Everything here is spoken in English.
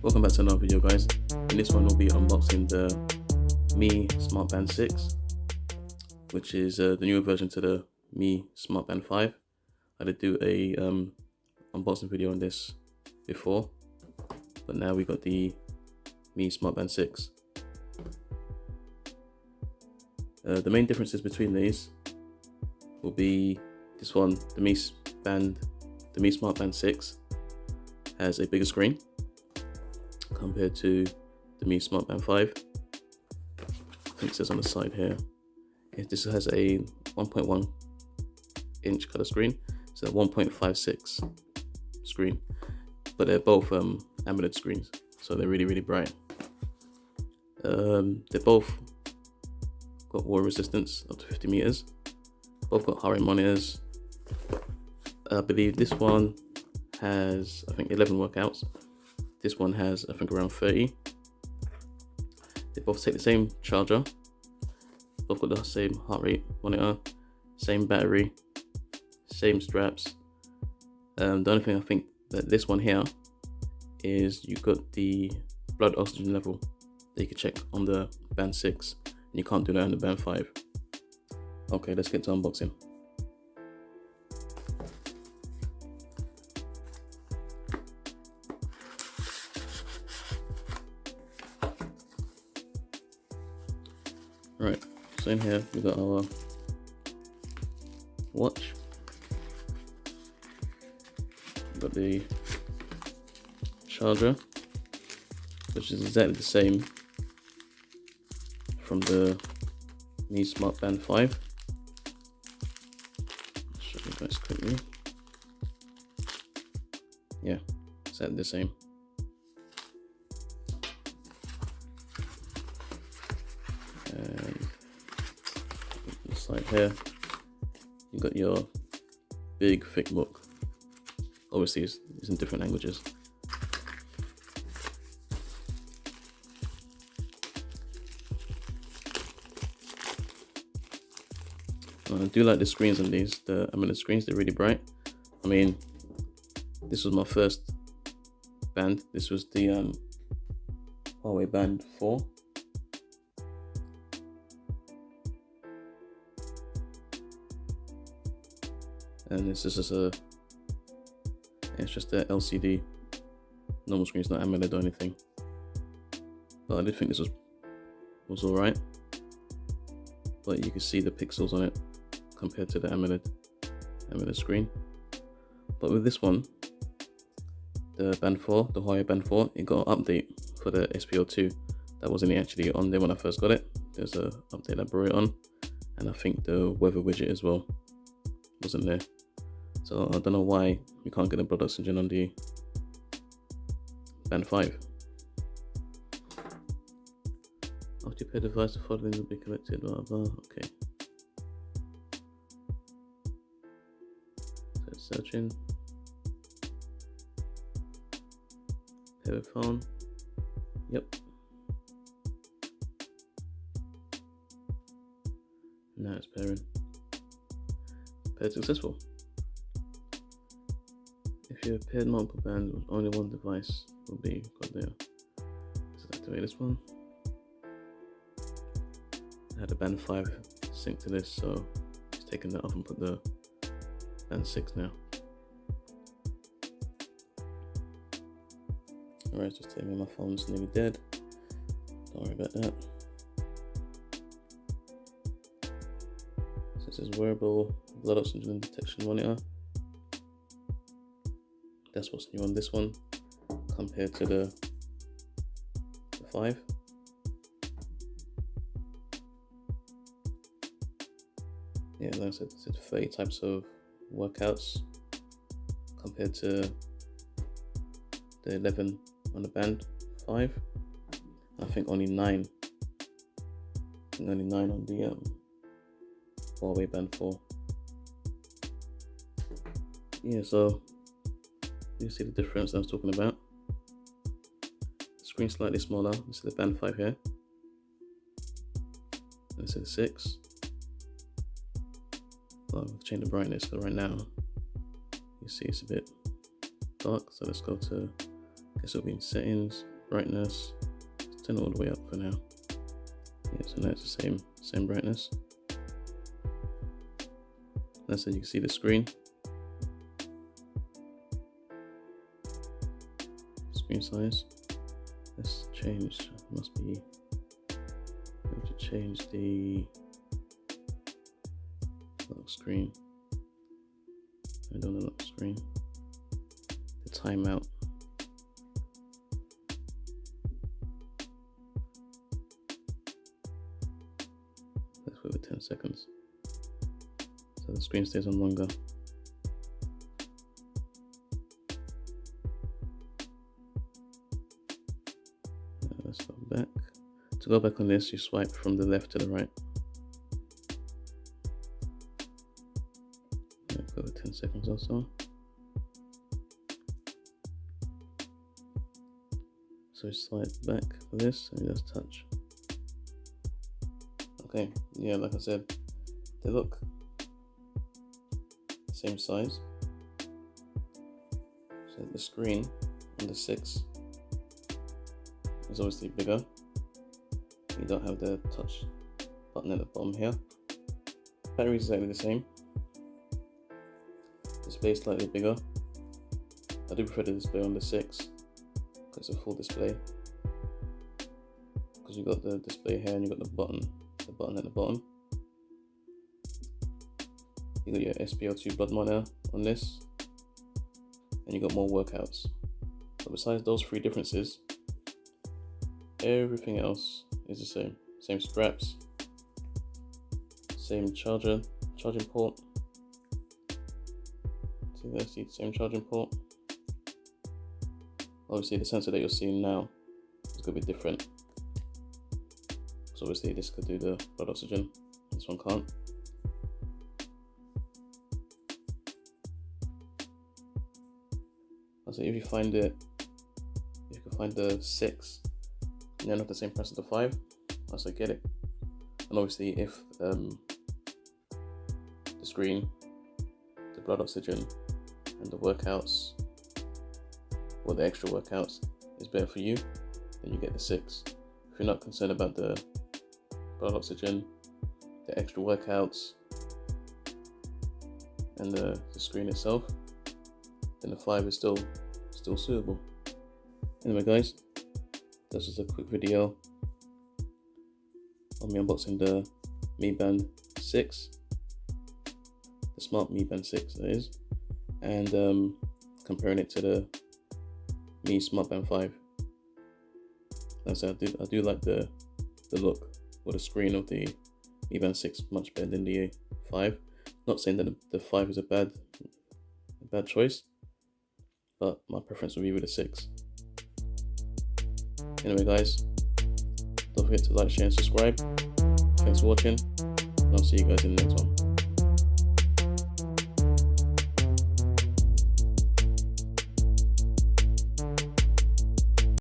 Welcome back to another video, guys. In this one we'll be unboxing the Mi Smartband 6, which is the newer version to the Mi Smartband 5. I did do a unboxing video on this before, but now we got the Mi Smartband 6. The main differences between these will be this one, the Mi Smartband 6 has a bigger screen compared to the Mi Smartband 5. I think it says on the side here. This has a 1.1 inch color screen, so a 1.56 screen, but they're both AMOLED screens, so they're really bright. They both got water resistance up to 50 meters. Both got heart rate monitors. I believe this one has, I think, 11 workouts. This one has, I think, around 30. They both take the same charger. Both got the same heart rate monitor, same battery, same straps. The only thing I think that this one here is you got the blood oxygen level that you can check on the Band 6, and you can't do that on the Band 5. Okay, let's get to unboxing. Right, so in here we got our watch, we've got the charger, which is exactly the same from the Mi Smartband 5. I'll show you guys quickly. Yeah, exactly the same. And the side here, you got your big thick book. Obviously it's in different languages. I do like the screens on these, the AMOLED screens, they're really bright. I mean, this was my first band. This was the Huawei Band 4. And it's just it's just a LCD normal screen. It's not AMOLED or anything, but I did think this was all right. But you can see the pixels on it compared to the AMOLED screen. But with this one, the Band 4, the Huawei Band 4, it got an update for the SPO2 that wasn't actually on there when I first got it. There's an update that brought it on, and I think the weather widget as well wasn't there. So I don't know why you can't get the blood oxygen on the Band 5. After you pair the device, the following will be connected, blah blah. Okay. So it's searching. Pair with phone. Yep. Now it's pairing. Paired successful. If you have paired multiple bands with only one device, will be got there. Let's activate this one. I had a Band 5 sync to this, so it's taken that off and put the Band 6 now. Alright, just telling me my phone's nearly dead. Don't worry about that. So this is wearable blood oxygen detection monitor. That's what's new on this one compared to the 5. Yeah, like I said, it's 30 types of workouts compared to the 11 on the Band 5. I think only 9. Only 9 on the Huawei Band 4. Yeah, so you see the difference I was talking about. The screen slightly smaller. This is the Band 5 here. And this is the 6. Well, I'll change the brightness, but right now you see it's a bit dark, so let's go to This will be in settings, brightness. Let's turn it all the way up for now. Yeah, so now it's the same brightness. That's how you can see the screen. Screen size. Let's change. Must be. We have to change the lock screen. I don't know the lock screen. The timeout. Let's put it 10 seconds. So the screen stays on longer. Let's go back. To go back on this, you swipe from the left to the right. Go 10 seconds or so. So swipe back for this and just touch. Okay, yeah, like I said, they look the same size. So the screen on the 6 is obviously bigger. You don't have the touch button at the bottom here. Battery is exactly the same. Display is slightly bigger. I do prefer the display on the 6 because it's a full display. Because you got the display here and you got the button at the bottom. You got your SpO2 blood monitor on this, and you got more workouts. But besides those 3 differences, everything else is the same. Same straps, same charging port. See there, see the same charging port. Obviously the sensor that you're seeing now is going to be different. So obviously this could do the blood oxygen, this one can't. So if you find it, if you can find the 6 and then not the same price as the 5, I say get it. And obviously if the screen, the blood oxygen and the workouts, or the extra workouts is better for you, then you get the 6. If you're not concerned about the blood oxygen, the extra workouts and the screen itself, then the 5 is still suitable. Anyway guys, this was a quick video on me unboxing the Mi Band 6, the Smart Mi Band 6 that is, and comparing it to the Mi Smart Band 5. Like I said, I do like the look or the screen of the Mi Band 6 much better than the 5. Not saying that the 5 is a bad choice, but my preference would be with the 6. Anyway guys, don't forget to like, share and subscribe. Thanks for watching, and I'll see you guys in the next one.